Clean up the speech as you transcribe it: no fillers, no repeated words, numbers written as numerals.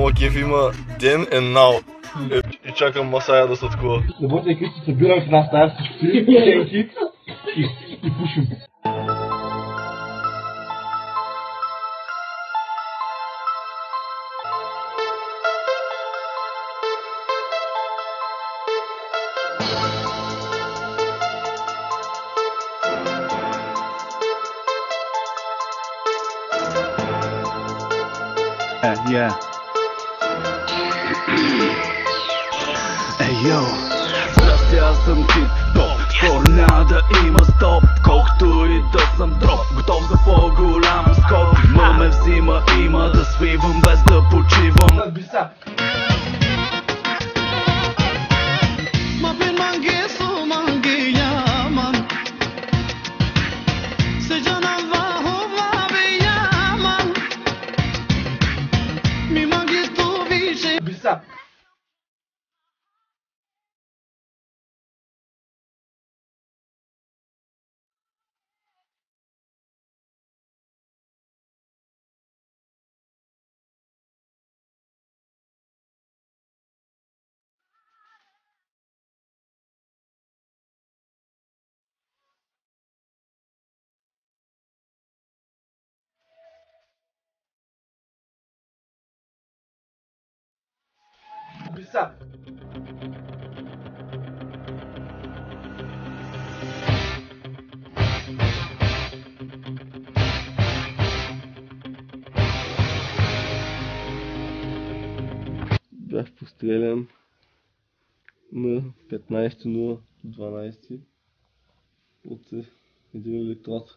Моя кеф има ден and now. И чакам Масая да се такова. Работейки се събирам в една стая всички пчелки и пушим. Yeah. Ей, йо, здрасти, аз съм тип-топ. Скоро няма да има стоп, колкото и да съм дроп. Готов за по-голям скок. Ма ме взима, има да свивам без да почивам. Бях пострелян на 15.012 от един електрод.